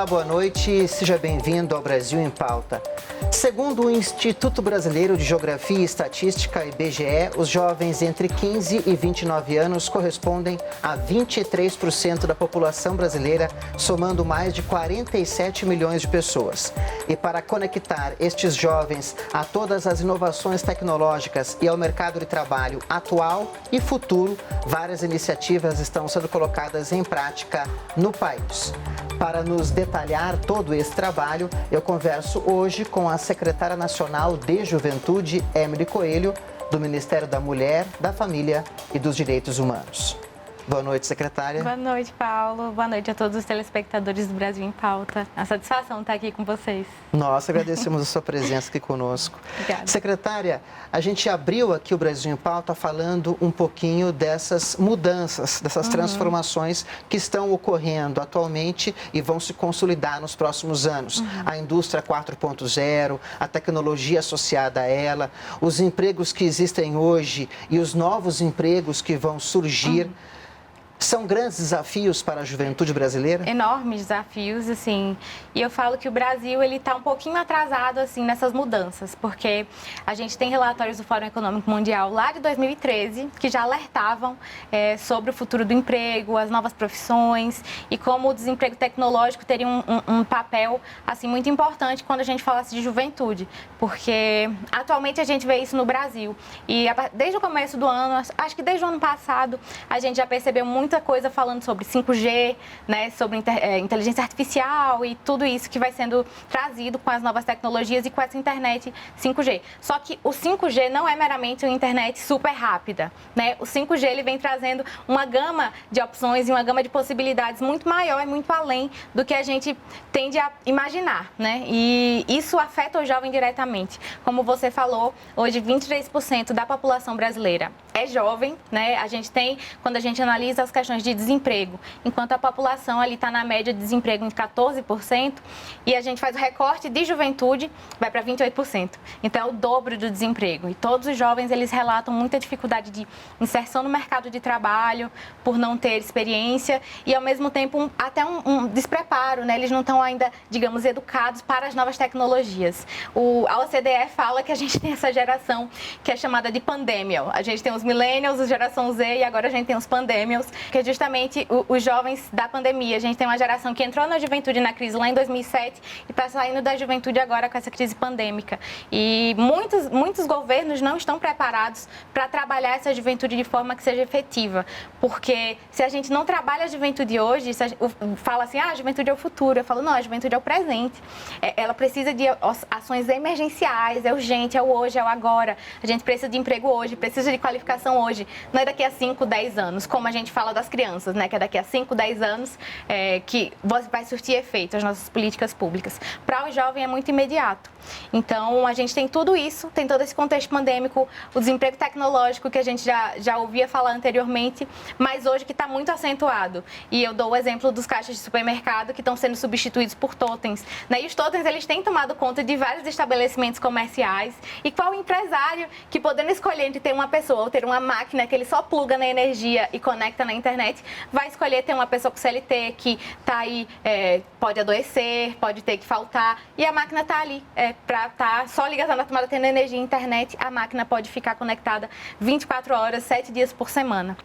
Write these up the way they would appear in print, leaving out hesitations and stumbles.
Olá, boa noite. Seja bem-vindo ao Brasil em Pauta. Segundo o Instituto Brasileiro de Geografia e Estatística, IBGE, os jovens entre 15 e 29 anos correspondem a 23% da população brasileira, somando mais de 47 milhões de pessoas. E para conectar estes jovens a todas as inovações tecnológicas e ao mercado de trabalho atual e futuro, várias iniciativas estão sendo colocadas em prática no país. Para nos detalhar todo esse trabalho, eu converso hoje com a secretária nacional de Juventude, Emily Coelho, do Ministério da Mulher, da Família e dos Direitos Humanos. Boa noite, secretária. Boa noite, Paulo. Boa noite a todos os telespectadores do Brasil em Pauta. É uma satisfação estar aqui com vocês. Nós agradecemos a sua presença aqui conosco. Obrigada. Secretária, a gente abriu aqui o Brasil em Pauta falando um pouquinho dessas mudanças, dessas transformações que estão ocorrendo atualmente e vão se consolidar nos próximos anos. A indústria 4.0, a tecnologia associada a ela, os empregos que existem hoje e os novos empregos que vão surgir. São grandes desafios para a juventude brasileira? Enormes desafios, assim. E eu falo que o Brasil, ele está um pouquinho atrasado, assim, nessas mudanças, porque a gente tem relatórios do Fórum Econômico Mundial lá de 2013, que já alertavam sobre o futuro do emprego, as novas profissões e como o desemprego tecnológico teria um papel, assim, muito importante quando a gente falasse de juventude, porque atualmente a gente vê isso no Brasil. E desde o começo do ano, acho que desde o ano passado, a gente já percebeu muita coisa falando sobre 5G, né, sobre inteligência artificial e tudo isso que vai sendo trazido com as novas tecnologias e com essa internet 5G. Só que o 5G não é meramente uma internet super rápida, né? O 5G ele vem trazendo uma gama de opções e uma gama de possibilidades muito maior e muito além do que a gente tende a imaginar, né? E isso afeta o jovem diretamente. Como você falou, hoje 23% da população brasileira é jovem, né? A gente tem, quando a gente analisa as questões de desemprego, enquanto a população ali está na média de desemprego em 14%, e a gente faz o recorte de juventude, vai para 28%. Então, é o dobro do desemprego. E todos os jovens, eles relatam muita dificuldade de inserção no mercado de trabalho, por não ter experiência, e ao mesmo tempo até um despreparo, né? Eles não estão ainda, digamos, educados para as novas tecnologias. A OCDE fala que a gente tem essa geração que é chamada de pandemia. A gente tem os millennials, a geração Z, e agora a gente tem os pandemials, que é justamente os jovens da pandemia. A gente tem uma geração que entrou na juventude na crise lá em 2007 e está saindo da juventude agora com essa crise pandêmica. E muitos governos não estão preparados para trabalhar essa juventude de forma que seja efetiva. Porque se a gente não trabalha a juventude hoje, fala assim, a juventude é o futuro. Eu falo, não, a juventude é o presente. Ela precisa de ações emergenciais, é urgente, é o hoje, é o agora. A gente precisa de emprego hoje, precisa de qualificação hoje. Não é daqui a 5, 10 anos, como a gente fala das crianças, né? Que é daqui a 5, 10 anos que vai surtir efeito as nossas políticas públicas. Para o jovem é muito imediato. Então, a gente tem tudo isso, tem todo esse contexto pandêmico, o desemprego tecnológico que a gente já ouvia falar anteriormente, mas hoje que está muito acentuado. E eu dou o exemplo dos caixas de supermercado que estão sendo substituídos por totens, né? E os totens, eles têm tomado conta de vários estabelecimentos comerciais. E qual empresário que, podendo escolher entre ter uma pessoa ou ter uma máquina que ele só pluga na energia e conecta na internet, vai escolher ter uma pessoa com CLT que está aí, pode adoecer, pode ter que faltar, e a máquina está ali para estar só ligada na tomada, tendo energia e internet, a máquina pode ficar conectada 24 horas, 7 dias por semana.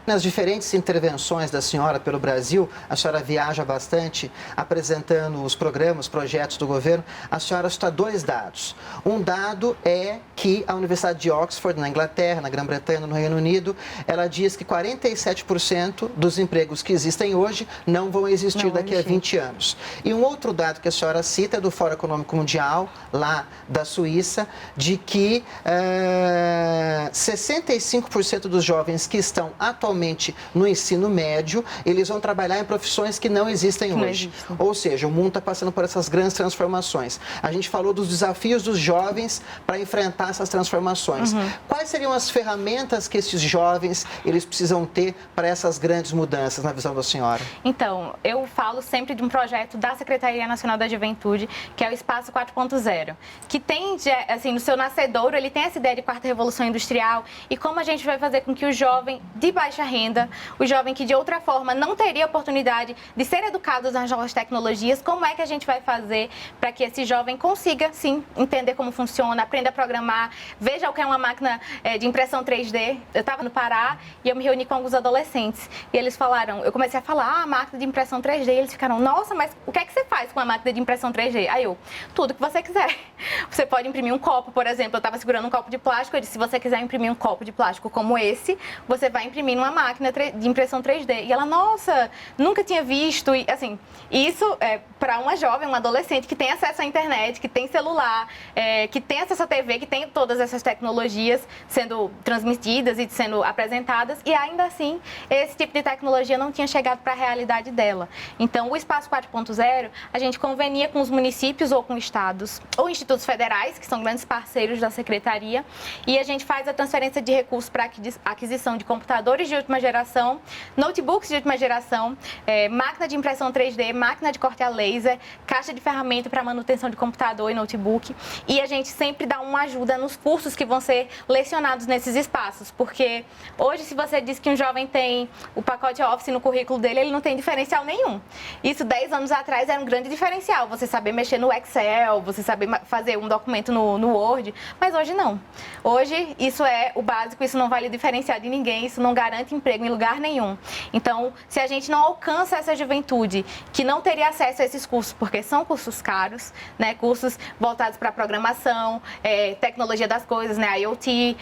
Nas diferentes intervenções da senhora pelo Brasil, a senhora viaja bastante apresentando os programas, projetos do governo. A senhora cita 2 dados. Um dado é que a Universidade de Oxford, na Inglaterra, na Grã-Bretanha, no Reino Unido, ela diz que 47% dos empregos que existem hoje não vão existir daqui a 20 anos. E um outro dado que a senhora cita é do Fórum Econômico Mundial, lá da Suíça, de que 65% dos jovens que estão atualmente no ensino médio, eles vão trabalhar em profissões que não existem hoje. Ou seja, o mundo está passando por essas grandes transformações. A gente falou dos desafios dos jovens para enfrentar essas transformações. Quais seriam as ferramentas que esses jovens eles precisam ter para essas grandes mudanças, na visão da senhora? Então, eu falo sempre de um projeto da Secretaria Nacional da Juventude, que é o Espaço 4.0, que tem, assim, no seu nascedouro, ele tem essa ideia de quarta revolução industrial e como a gente vai fazer com que o jovem de baixa baixa renda, o jovem que de outra forma não teria oportunidade de ser educado nas novas tecnologias. Como é que a gente vai fazer para que esse jovem consiga, sim, entender como funciona, aprenda a programar, veja o que é uma máquina de impressão 3D. Eu estava no Pará e eu me reuni com alguns adolescentes e eles falaram, eu comecei a falar, máquina de impressão 3D, e eles ficaram, nossa, mas o que é que você faz com a máquina de impressão 3D? Aí eu, tudo que você quiser. Você pode imprimir um copo, por exemplo, eu estava segurando um copo de plástico, eu disse, se você quiser imprimir um copo de plástico como esse, você vai imprimir numa máquina de impressão 3D. E ela, nossa, nunca tinha visto. E, assim, isso é para uma jovem, uma adolescente que tem acesso à internet, que tem celular, que tem acesso à TV, que tem todas essas tecnologias sendo transmitidas e sendo apresentadas, e ainda assim, esse tipo de tecnologia não tinha chegado para a realidade dela. Então, o Espaço 4.0, a gente convenia com os municípios ou com estados, ou institutos federais, que são grandes parceiros da Secretaria, e a gente faz a transferência de recursos para aquisição de computadores de última geração, notebooks de última geração, máquina de impressão 3D, máquina de corte a laser, caixa de ferramenta para manutenção de computador e notebook, e a gente sempre dá uma ajuda nos cursos que vão ser lecionados nesses espaços, porque hoje, se você diz que um jovem tem o pacote Office no currículo dele, ele não tem diferencial nenhum. Isso 10 anos atrás era um grande diferencial, você saber mexer no Excel, você saber fazer um documento no Word, mas hoje não. Hoje isso é o básico, isso não vai lhe diferenciar de ninguém, isso não garante emprego em lugar nenhum. Então, se a gente não alcança essa juventude que não teria acesso a esses cursos, porque são cursos caros, né, cursos voltados para programação, tecnologia das coisas, né, IoT,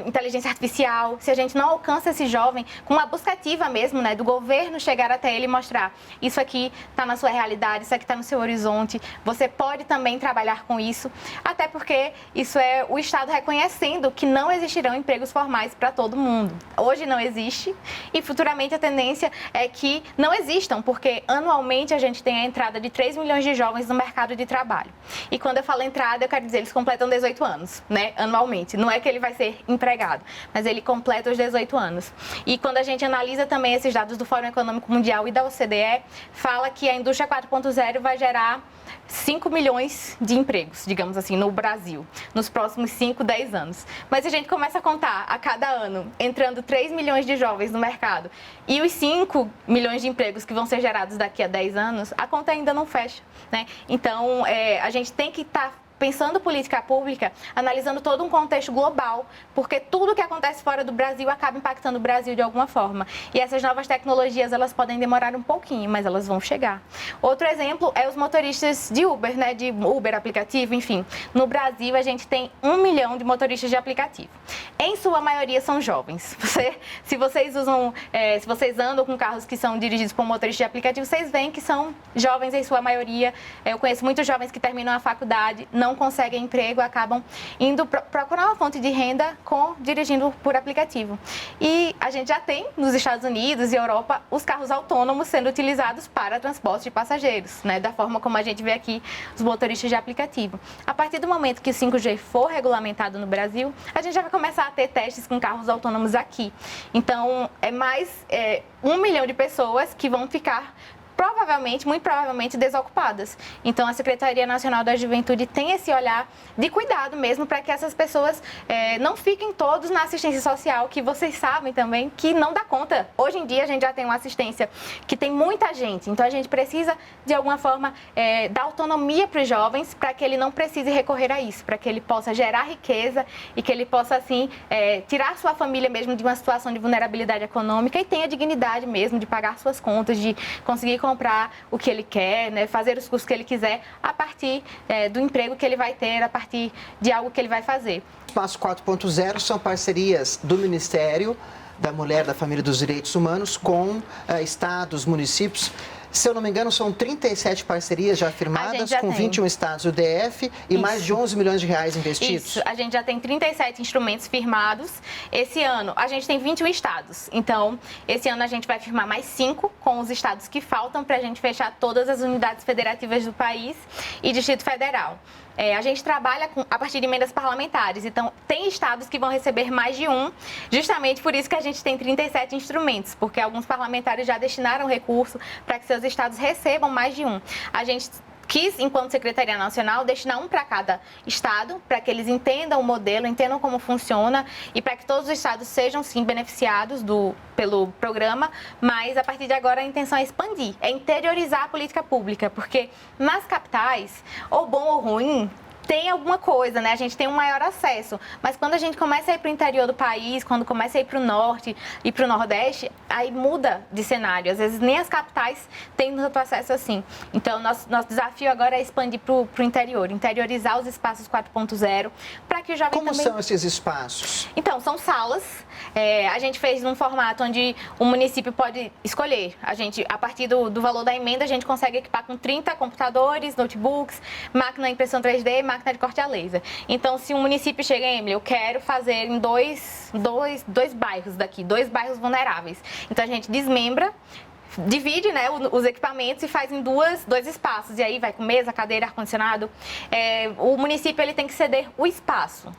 inteligência artificial, se a gente não alcança esse jovem com uma busca ativa mesmo, né, do governo chegar até ele e mostrar, isso aqui está na sua realidade, isso aqui está no seu horizonte, você pode também trabalhar com isso, até porque isso é o Estado reconhecendo que não existirão empregos formais para todo mundo. Hoje não existe e futuramente a tendência é que não existam, porque anualmente a gente tem a entrada de 3 milhões de jovens no mercado de trabalho. E quando eu falo entrada, eu quero dizer, eles completam 18 anos, né, anualmente. Não é que ele vai ser empregado, mas ele completa os 18 anos. E quando a gente analisa também esses dados do Fórum Econômico Mundial e da OCDE, fala que a indústria 4.0 vai gerar 5 milhões de empregos, digamos assim, no Brasil, nos próximos 5, 10 anos. Mas se a gente começa a contar a cada ano, entrando 3 milhões de jovens no mercado e os 5 milhões de empregos que vão ser gerados daqui a 10 anos, a conta ainda não fecha, né? Então, a gente tem que estar pensando política pública, analisando todo um contexto global, porque tudo que acontece fora do Brasil acaba impactando o Brasil de alguma forma. E essas novas tecnologias, elas podem demorar um pouquinho, mas elas vão chegar. Outro exemplo é os motoristas de Uber, né, de Uber aplicativo, enfim. No Brasil, a gente tem 1 milhão de motoristas de aplicativo. Em sua maioria são jovens. Se vocês andam com carros que são dirigidos por motoristas de aplicativo, vocês veem que são jovens em sua maioria. Eu conheço muitos jovens que terminam a faculdade, não conseguem emprego, acabam indo procurar uma fonte de renda dirigindo por aplicativo. E a gente já tem, nos Estados Unidos e Europa, os carros autônomos sendo utilizados para transporte de passageiros, né? Da forma como a gente vê aqui os motoristas de aplicativo. A partir do momento que o 5G for regulamentado no Brasil, a gente já vai começar a ter testes com carros autônomos aqui. Então, é mais 1 milhão de pessoas que vão ficar muito provavelmente desocupadas. Então, a Secretaria Nacional da Juventude tem esse olhar de cuidado mesmo para que essas pessoas não fiquem todos na assistência social, que vocês sabem também que não dá conta. Hoje em dia, a gente já tem uma assistência que tem muita gente, então a gente precisa, de alguma forma, dar autonomia para os jovens para que ele não precise recorrer a isso, para que ele possa gerar riqueza e que ele possa, assim, tirar sua família mesmo de uma situação de vulnerabilidade econômica e tenha dignidade mesmo de pagar suas contas, de conseguir comprar o que ele quer, né, fazer os cursos que ele quiser a partir do emprego que ele vai ter, a partir de algo que ele vai fazer. Espaço 4.0 são parcerias do Ministério da Mulher, da Família e dos Direitos Humanos com estados, municípios. Se eu não me engano, são 37 parcerias já firmadas com 21 estados do DF e mais de 11 milhões de reais investidos. Isso, a gente já tem 37 instrumentos firmados. Esse ano, a gente tem 21 estados. Então, esse ano a gente vai firmar mais 5 com os estados que faltam para a gente fechar todas as unidades federativas do país e Distrito Federal. A gente trabalha a partir de emendas parlamentares, então tem estados que vão receber mais de um, justamente por isso que a gente tem 37 instrumentos, porque alguns parlamentares já destinaram recurso para que seus estados recebam mais de um. A gente quis, enquanto Secretaria Nacional, destinar um para cada estado, para que eles entendam o modelo, entendam como funciona e para que todos os estados sejam, sim, beneficiados pelo programa, mas a partir de agora a intenção é expandir, é interiorizar a política pública, porque nas capitais, ou bom ou ruim, tem alguma coisa, né? A gente tem um maior acesso. Mas quando a gente começa a ir para o interior do país, quando começa a ir para o norte e para o nordeste, aí muda de cenário. Às vezes nem as capitais têm tanto acesso assim. Então, nosso desafio agora é expandir para o interior, interiorizar os espaços 4.0, para que o jovem Como também... são esses espaços? Então, são salas. A gente fez num formato onde o município pode escolher. A partir do valor da emenda, a gente consegue equipar com 30 computadores, notebooks, máquina de impressão 3D, máquina de corte a laser. Então, se um município chega, Emily, eu quero fazer em dois bairros daqui, 2 bairros vulneráveis. Então, a gente desmembra, divide, né, os equipamentos e faz em dois espaços. E aí vai com mesa, cadeira, ar-condicionado. O município ele tem que ceder o espaço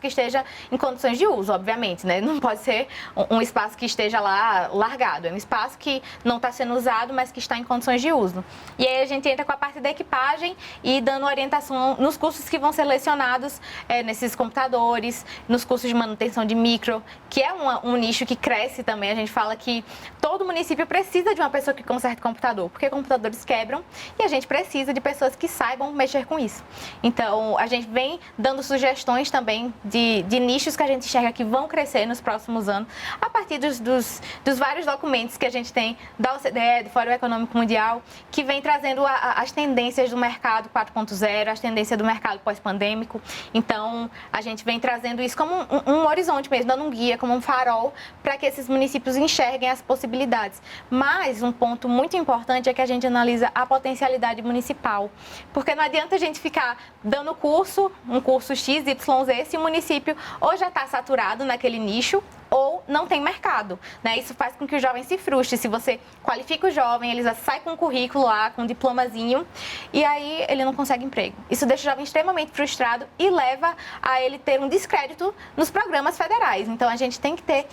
que esteja em condições de uso, obviamente, né? Não pode ser um espaço que esteja lá largado. É um espaço que não está sendo usado, mas que está em condições de uso. E aí a gente entra com a parte da equipagem e dando orientação nos cursos que vão ser lecionados nesses computadores, nos cursos de manutenção de micro, que é um nicho que cresce também. A gente fala que todo município precisa de uma pessoa que conserte computador, porque computadores quebram e a gente precisa de pessoas que saibam mexer com isso. Então, a gente vem dando sugestões também de nichos que a gente enxerga que vão crescer nos próximos anos, a partir dos vários documentos que a gente tem da OCDE, do Fórum Econômico Mundial, que vem trazendo as tendências do mercado 4.0, as tendências do mercado pós-pandêmico. Então, a gente vem trazendo isso como um horizonte mesmo, dando um guia, como um farol, para que esses municípios enxerguem as possibilidades. Mas um ponto muito importante é que a gente analisa a potencialidade municipal. Porque não adianta a gente ficar dando um curso X, Y, Z, se o município ou já está saturado naquele nicho, ou não tem mercado, né? Isso faz com que o jovem se frustre. Se você qualifica o jovem, ele já sai com um currículo lá, com um diplomazinho, e aí ele não consegue emprego. Isso deixa o jovem extremamente frustrado e leva a ele ter um descrédito nos programas federais. Então, a gente tem que ter...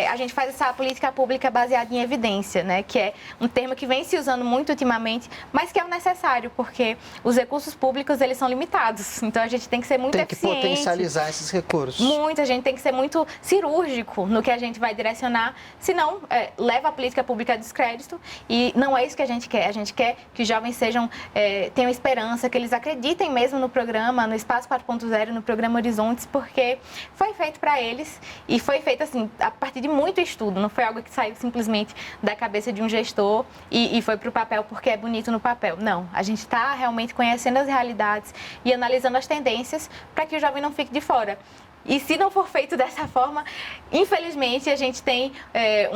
a gente faz essa política pública baseada em evidência, né? Que é um termo que vem se usando muito ultimamente, mas que é o necessário, porque os recursos públicos, eles são limitados. Então, a gente tem que ser muito eficiente. Tem que potencializar esses recursos. Muito, a gente tem que ser muito cirúrgico no que a gente vai direcionar, senão leva a política pública a descrédito e não é isso que a gente quer. A gente quer que os jovens tenham esperança, que eles acreditem mesmo no programa, no Espaço 4.0, no programa Horizontes, porque foi feito para eles e foi feito assim, a partir de muito estudo, não foi algo que saiu simplesmente da cabeça de um gestor e foi para o papel porque é bonito no papel. Não, a gente está realmente conhecendo as realidades e analisando as tendências para que o jovem não fique de fora. E se não for feito dessa forma, infelizmente, a gente tem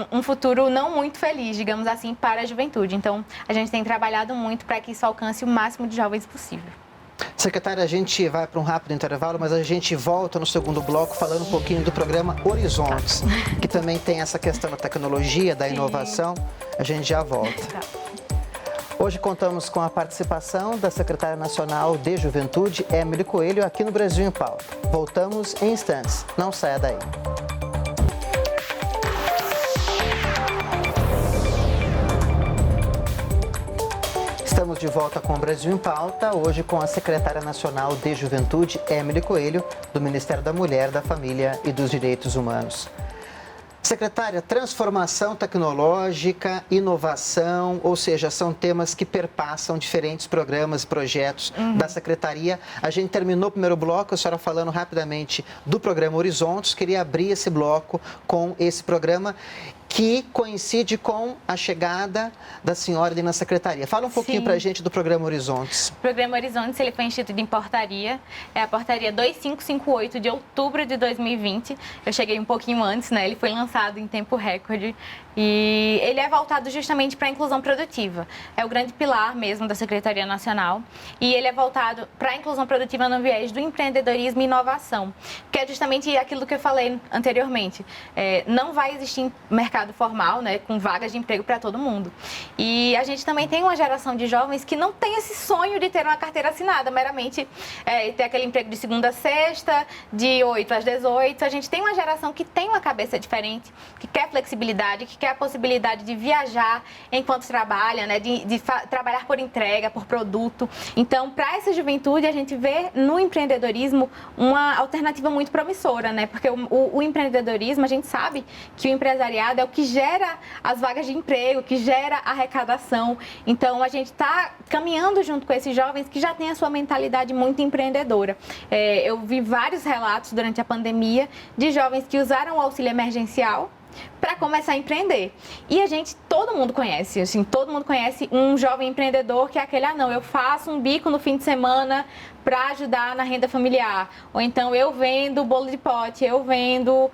um futuro não muito feliz, digamos assim, para a juventude. Então, a gente tem trabalhado muito para que isso alcance o máximo de jovens possível. Secretária, a gente vai para um rápido intervalo, mas a gente volta no segundo bloco falando um pouquinho do programa Horizontes, que também tem essa questão da tecnologia, da inovação. A gente já volta. Hoje contamos com a participação da Secretária Nacional de Juventude, Emily Coelho, aqui no Brasil em Pauta. Voltamos em instantes. Não saia daí. Estamos de volta com o Brasil em Pauta, hoje com a Secretária Nacional de Juventude, Emily Coelho, do Ministério da Mulher, da Família e dos Direitos Humanos. Secretária, transformação tecnológica, inovação, ou seja, são temas que perpassam diferentes programas e projetos da Secretaria. A gente terminou o primeiro bloco, a senhora falando rapidamente do programa Horizontes, queria abrir esse bloco com esse programa que coincide com a chegada da senhora ali na Secretaria. Fala um pouquinho para a gente do programa Horizontes. O programa Horizontes ele foi instituído em portaria, é a portaria 2558 de outubro de 2020. Eu cheguei um pouquinho antes, né? Ele foi lançado em tempo recorde e ele é voltado justamente para a inclusão produtiva. É o grande pilar mesmo da Secretaria Nacional e ele é voltado para a inclusão produtiva no viés do empreendedorismo e inovação, que é justamente aquilo que eu falei anteriormente. Não vai existir mercado mercado formal, né, com vagas de emprego para todo mundo. E a gente também tem uma geração de jovens que não tem esse sonho de ter uma carteira assinada, meramente ter aquele emprego de segunda a sexta, de 8 às 18. A gente tem uma geração que tem uma cabeça diferente, que quer flexibilidade, que quer a possibilidade de viajar enquanto trabalha, né, de trabalhar por entrega, por produto. Então, para essa juventude, a gente vê no empreendedorismo uma alternativa muito promissora, né? Porque o empreendedorismo, a gente sabe que o empresariado é o que gera as vagas de emprego, que gera a arrecadação. Então, a gente está caminhando junto com esses jovens que já têm a sua mentalidade muito empreendedora. Eu vi vários relatos durante a pandemia de jovens que usaram o auxílio emergencial para começar a empreender. E todo mundo conhece, assim, todo mundo conhece um jovem empreendedor que é aquele, não, eu faço um bico no fim de semana para ajudar na renda familiar. Ou então eu vendo bolo de pote, eu vendo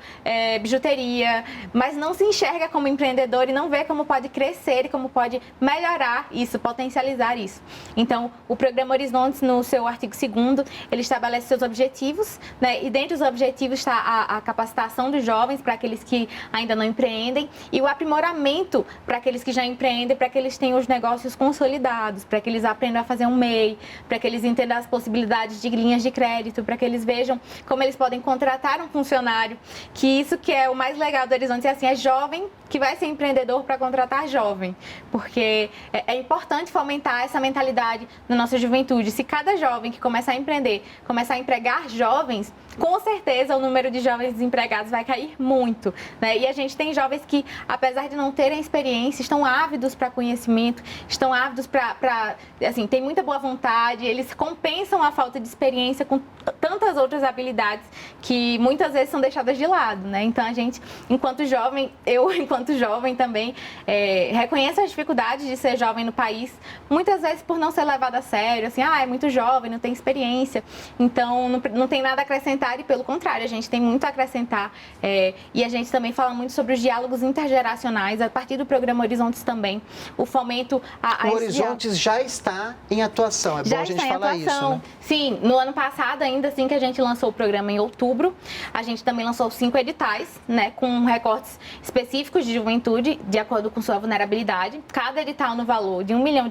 bijuteria, mas não se enxerga como empreendedor e não vê como pode crescer e como pode melhorar isso, potencializar isso. Então, o Programa Horizontes, no seu artigo 2º, ele estabelece seus objetivos, né? E dentre os objetivos está a capacitação dos jovens para aqueles que ainda não empreendem e o aprimoramento para aqueles que já empreendem, para que eles tenham os negócios consolidados, para que eles aprendam a fazer um MEI, para que eles entendam as possibilidades de linhas de crédito, para que eles vejam como eles podem contratar um funcionário, que isso que é o mais legal do Horizonte, é jovem que vai ser empreendedor para contratar jovem, porque é importante fomentar essa mentalidade na nossa juventude. Se cada jovem que começar a empreender, começar a empregar jovens, com certeza o número de jovens desempregados vai cair muito, né? E a gente tem jovens que, apesar de não terem experiência, estão ávidos para conhecimento, estão ávidos assim, tem muita boa vontade, eles compensam a falta de experiência com tantas outras habilidades que muitas vezes são deixadas de lado, né? Então a gente, enquanto jovem, enquanto jovem também, reconheço as dificuldades de ser jovem no país, muitas vezes por não ser levado a sério, assim, é muito jovem, não tem experiência, então não tem nada a acrescentar e pelo contrário, a gente tem muito a acrescentar e a gente também fala muito sobre os diálogos intergeracionais, a partir do Programa Horizontes também, o fomento O Horizontes já está em atuação, é bom a gente falar isso, né? Sim, no ano passado, ainda assim que a gente lançou o programa em outubro, a gente também lançou 5 editais, né, com recortes específicos de juventude, de acordo com sua vulnerabilidade, cada edital no valor de R$1 milhão,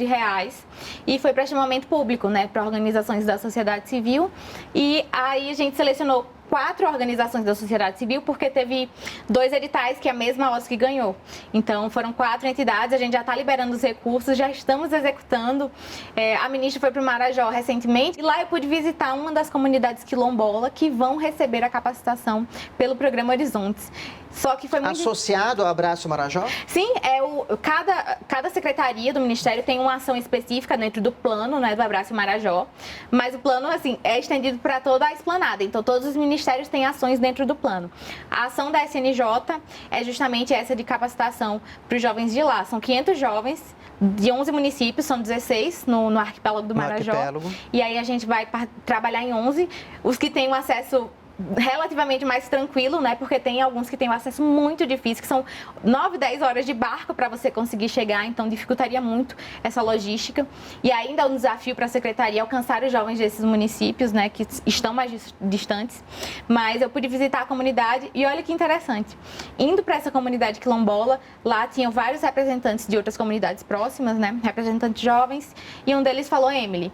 e foi para chamamento público, né, para organizações da sociedade civil, e aí a gente selecionou 4 organizações da sociedade civil, porque teve 2 editais que a mesma OSC ganhou. Então, foram 4 entidades, a gente já está liberando os recursos, já estamos executando. A ministra foi para o Marajó recentemente, e lá eu pude visitar uma das comunidades quilombola que vão receber a capacitação pelo Programa Horizontes. Só que foi muito... Associado ao Abraço Marajó? Sim, cada secretaria do Ministério tem uma ação específica dentro do plano, né, do Abraço Marajó, mas o plano, assim, é estendido para toda a esplanada, então todos os ministérios têm ações dentro do plano. A ação da SNJ é justamente essa de capacitação para os jovens de lá, são 500 jovens de 11 municípios, são 16 no arquipélago do Marajó, e aí a gente vai trabalhar em 11, os que têm um acesso relativamente mais tranquilo, né? Porque tem alguns que têm um acesso muito difícil, que são 9, 10 horas de barco para você conseguir chegar, então dificultaria muito essa logística. E ainda é um desafio para a secretaria alcançar os jovens desses municípios, né? Que estão mais distantes. Mas eu pude visitar a comunidade e olha que interessante. Indo para essa comunidade quilombola, lá tinham vários representantes de outras comunidades próximas, né? Representantes jovens. E um deles falou, Emily,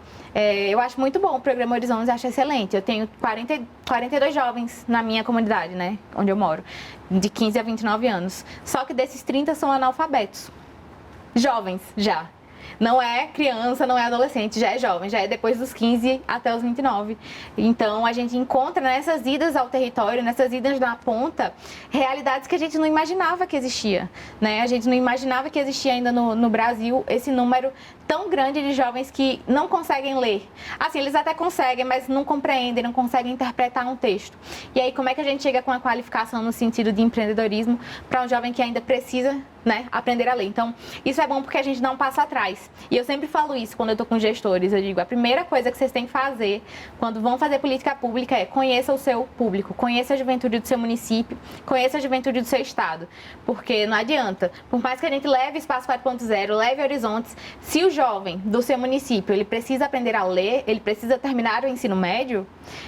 eu acho muito bom o Programa Horizontes, acho excelente. Eu tenho 42 jovens na minha comunidade, né, onde eu moro, de 15 a 29 anos. Só que desses 30 são analfabetos. Jovens, já. Não é criança, não é adolescente, já é jovem, já é depois dos 15 até os 29. Então, a gente encontra nessas idas ao território, nessas idas na ponta, realidades que a gente não imaginava que existia, né? A gente não imaginava que existia ainda no Brasil esse número tão grande de jovens que não conseguem ler. Assim, eles até conseguem, mas não compreendem, não conseguem interpretar um texto. E aí, como é que a gente chega com a qualificação no sentido de empreendedorismo para um jovem que ainda precisa né, aprender a ler. Então, isso é bom porque a gente dá um passo atrás. E eu sempre falo isso quando eu estou com gestores. Eu digo, a primeira coisa que vocês têm que fazer quando vão fazer política pública é conheça o seu público, conheça a juventude do seu município, conheça a juventude do seu estado. Porque não adianta, por mais que a gente leve Espaço 4.0, leve Horizontes, se o jovem do seu município, ele precisa aprender a ler, ele precisa terminar o ensino médio,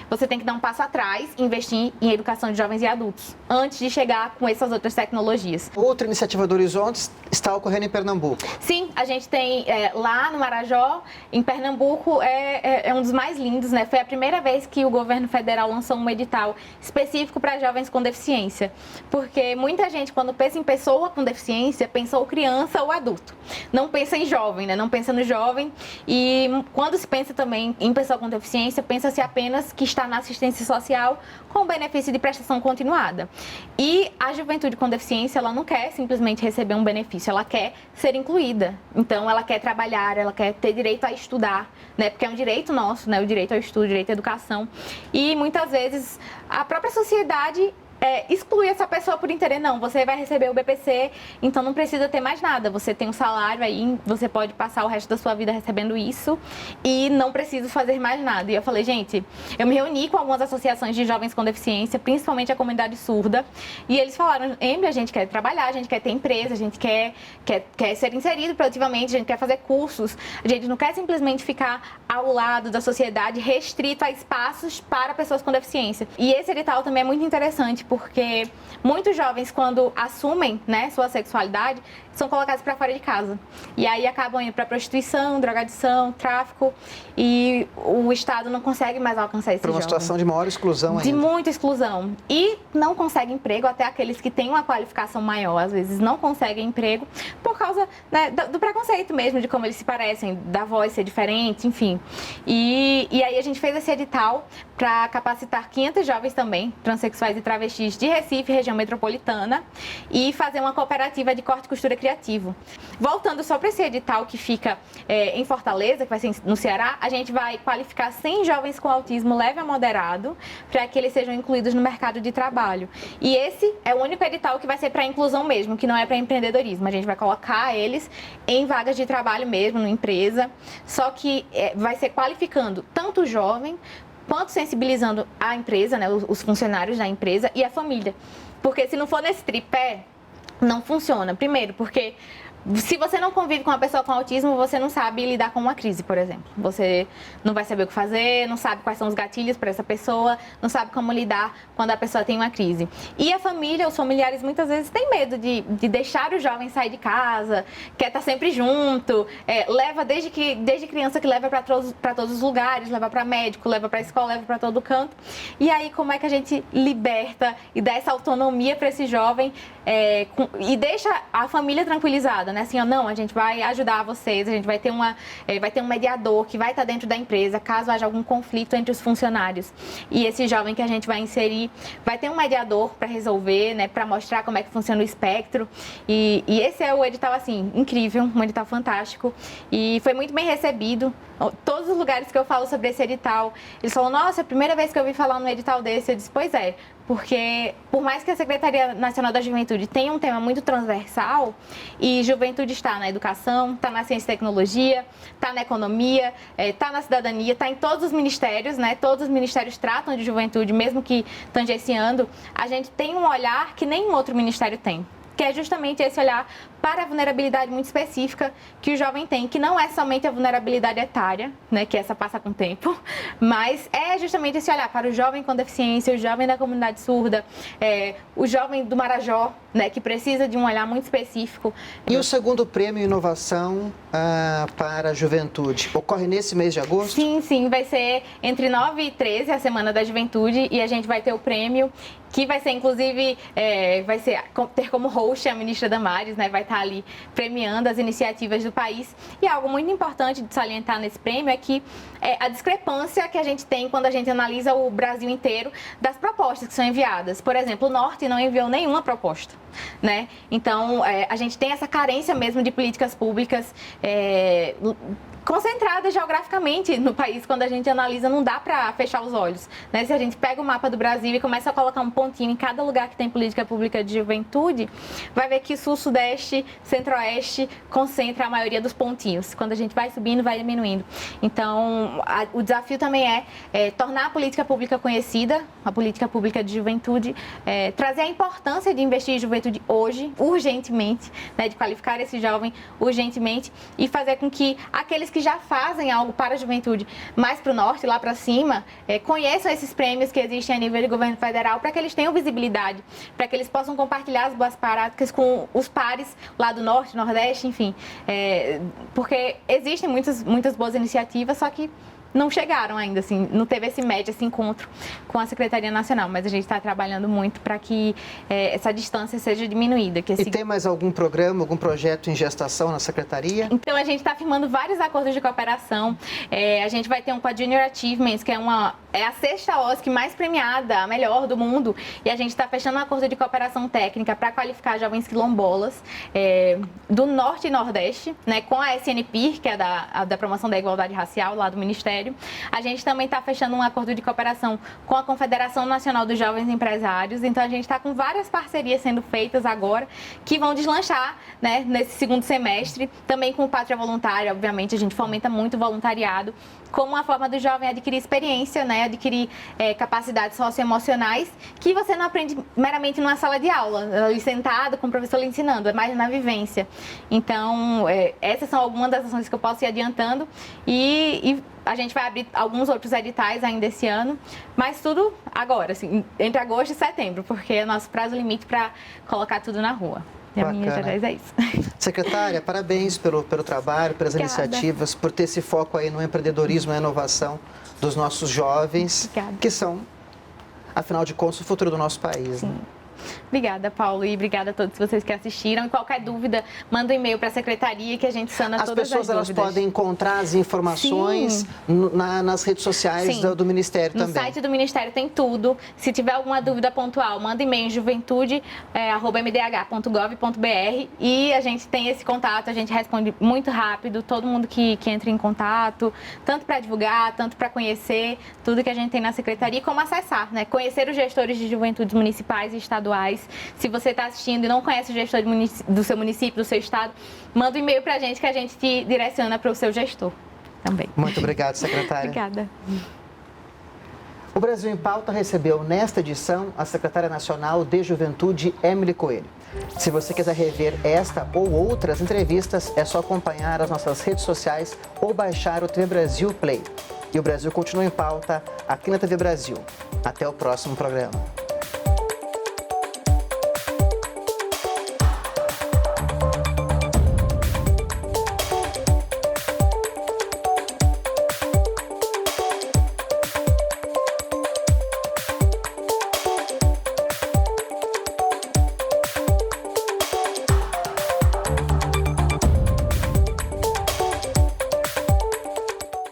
você tem que dar um passo atrás e investir em educação de jovens e adultos, antes de chegar com essas outras tecnologias. Outra iniciativa do Horizontes está ocorrendo em Pernambuco. Sim, a gente tem lá no Marajó, em Pernambuco, é um dos mais lindos, né? Foi a primeira vez que o governo federal lançou um edital específico para jovens com deficiência. Porque muita gente, quando pensa em pessoa com deficiência, pensa ou criança ou adulto. Não pensa em jovem, né? Não pensa no jovem. E quando se pensa também em pessoa com deficiência, pensa-se apenas que está na assistência social com benefício de prestação continuada. E a juventude com deficiência, ela não quer simplesmente receber um benefício, ela quer ser incluída. Então, ela quer trabalhar, ela quer ter direito a estudar, né? Porque é um direito nosso, né? O direito ao estudo, o direito à educação. E muitas vezes a própria sociedade exclui essa pessoa por interesse. Não, você vai receber o BPC, então não precisa ter mais nada. Você tem um salário aí, você pode passar o resto da sua vida recebendo isso e não precisa fazer mais nada. E eu falei, gente, eu me reuni com algumas associações de jovens com deficiência, principalmente a comunidade surda, e eles falaram, Emily, a gente quer trabalhar, a gente quer ter empresa, a gente quer ser inserido produtivamente, a gente quer fazer cursos, a gente não quer simplesmente ficar ao lado da sociedade restrito a espaços para pessoas com deficiência. E esse edital também é muito interessante, porque muitos jovens, quando assumem, né, sua sexualidade, são colocados para fora de casa. E aí acabam indo para prostituição, drogadição, tráfico, e o Estado não consegue mais alcançar esse jovem. Para uma situação de maior exclusão ainda. De muita exclusão. E não conseguem emprego, até aqueles que têm uma qualificação maior, às vezes não conseguem emprego, por causa, né, do preconceito mesmo, de como eles se parecem, da voz ser diferente, enfim. E aí a gente fez esse edital para capacitar 500 jovens também, transexuais e travestis de Recife, região metropolitana, e fazer uma cooperativa de corte e costura criativo. Voltando só para esse edital que fica em Fortaleza, que vai ser no Ceará, a gente vai qualificar 100 jovens com autismo leve a moderado para que eles sejam incluídos no mercado de trabalho. E esse é o único edital que vai ser para inclusão mesmo, que não é para empreendedorismo. A gente vai colocar eles em vagas de trabalho mesmo, numa empresa, só que vai ser qualificando tanto o jovem quanto sensibilizando a empresa, né, os funcionários da empresa e a família. Porque se não for nesse tripé, não funciona. Primeiro, porque se você não convive com uma pessoa com autismo, você não sabe lidar com uma crise, por exemplo. Você não vai saber o que fazer, não sabe quais são os gatilhos para essa pessoa, não sabe como lidar quando a pessoa tem uma crise. E a família, os familiares, muitas vezes têm medo de deixar o jovem sair de casa, quer estar sempre junto, leva desde criança que leva para todos os lugares, leva para médico, leva para escola, leva para todo canto. E aí, como é que a gente liberta e dá essa autonomia para esse jovem e deixa a família tranquilizada, né? Assim, não, a gente vai ajudar vocês, a gente vai ter um mediador que vai estar dentro da empresa, caso haja algum conflito entre os funcionários. E esse jovem que a gente vai inserir vai ter um mediador para resolver, né? Para mostrar como é que funciona o espectro. E esse é o edital, assim, incrível, um edital fantástico. E foi muito bem recebido. Todos os lugares que eu falo sobre esse edital, eles falam, nossa, é a primeira vez que eu ouvi falar num edital desse. Eu disse, pois é, porque por mais que a Secretaria Nacional da Juventude tenha um tema muito transversal, e juventude está na educação, está na ciência e tecnologia, está na economia, está na cidadania, está em todos os ministérios, né? Todos os ministérios tratam de juventude, mesmo que tangenciando, a gente tem um olhar que nenhum outro ministério tem, que é justamente esse olhar para a vulnerabilidade muito específica que o jovem tem, que não é somente a vulnerabilidade etária, né, que essa passa com o tempo, mas é justamente esse olhar para o jovem com deficiência, o jovem da comunidade surda, o jovem do Marajó, né, que precisa de um olhar muito específico. E o segundo prêmio Inovação para a Juventude ocorre nesse mês de agosto? Sim, vai ser entre 9 e 13, a Semana da Juventude, e a gente vai ter o prêmio, que vai ser, inclusive, ter como host a ministra Damares, né, vai estar ali premiando as iniciativas do país. E algo muito importante de salientar nesse prêmio é que a discrepância que a gente tem quando a gente analisa o Brasil inteiro das propostas que são enviadas. Por exemplo, o Norte não enviou nenhuma proposta, né? Então, a gente tem essa carência mesmo de políticas públicas concentrada geograficamente no país. Quando a gente analisa, não dá para fechar os olhos, né? Se a gente pega o mapa do Brasil e começa a colocar um pontinho em cada lugar que tem política pública de juventude, vai ver que Sul, Sudeste, Centro-Oeste concentra a maioria dos pontinhos. Quando a gente vai subindo, vai diminuindo. Então, o desafio também é tornar a política pública conhecida, a política pública de juventude, trazer a importância de investir em juventude hoje, urgentemente, né? De qualificar esse jovem urgentemente e fazer com que aqueles que já fazem algo para a juventude mais para o norte, lá para cima, conheçam esses prêmios que existem a nível de governo federal para que eles tenham visibilidade, para que eles possam compartilhar as boas práticas com os pares lá do norte, nordeste, enfim. Porque existem muitas boas iniciativas, só que não chegaram ainda, assim, não teve esse match, esse encontro com a Secretaria Nacional, mas a gente está trabalhando muito para que essa distância seja diminuída. E tem mais algum programa, algum projeto em gestação na Secretaria? Então, a gente está firmando vários acordos de cooperação. A gente vai ter um com a Junior Achievements, que é a sexta OSC mais premiada, a melhor do mundo, e a gente está fechando um acordo de cooperação técnica para qualificar jovens quilombolas do Norte e Nordeste, né, com a SNPIR, que é da Promoção da Igualdade Racial, lá do Ministério. A gente também está fechando um acordo de cooperação com a Confederação Nacional dos Jovens Empresários. Então, a gente está com várias parcerias sendo feitas agora que vão deslanchar, né, nesse segundo semestre. Também com o Pátria Voluntária, obviamente, a gente fomenta muito o voluntariado como uma forma do jovem adquirir experiência, né, adquirir capacidades socioemocionais que você não aprende meramente numa sala de aula, ali sentado com o professor lhe ensinando, é mais na vivência. Então, essas são algumas das ações que eu posso ir adiantando e a gente vai abrir alguns outros editais ainda esse ano, mas tudo agora, assim, entre agosto e setembro, porque é o nosso prazo limite para colocar tudo na rua. E a minha estratégia é isso. Secretária, parabéns pelo trabalho, pelas iniciativas, por ter esse foco aí no empreendedorismo e na inovação dos nossos jovens, que são, afinal de contas, o futuro do nosso país. Sim. Né? Obrigada, Paulo, e obrigada a todos vocês que assistiram. E qualquer dúvida, manda um e-mail para a Secretaria que a gente sana todas as dúvidas. As pessoas podem encontrar as informações nas redes sociais do Ministério também. No site do Ministério tem tudo. Se tiver alguma dúvida pontual, manda e-mail em juventude@mdh.gov.br e a gente tem esse contato, a gente responde muito rápido, todo mundo que entra em contato, tanto para divulgar, tanto para conhecer tudo que a gente tem na Secretaria, como acessar, né? Conhecer os gestores de juventudes municipais e estaduais. Se você está assistindo e não conhece o gestor do seu município, do seu estado, manda um e-mail para a gente que a gente te direciona para o seu gestor também. Muito obrigado, secretária. Obrigada. O Brasil em Pauta recebeu nesta edição a secretária nacional de Juventude, Emily Coelho. Se você quiser rever esta ou outras entrevistas, é só acompanhar as nossas redes sociais ou baixar o TV Brasil Play. E o Brasil continua em pauta aqui na TV Brasil. Até o próximo programa.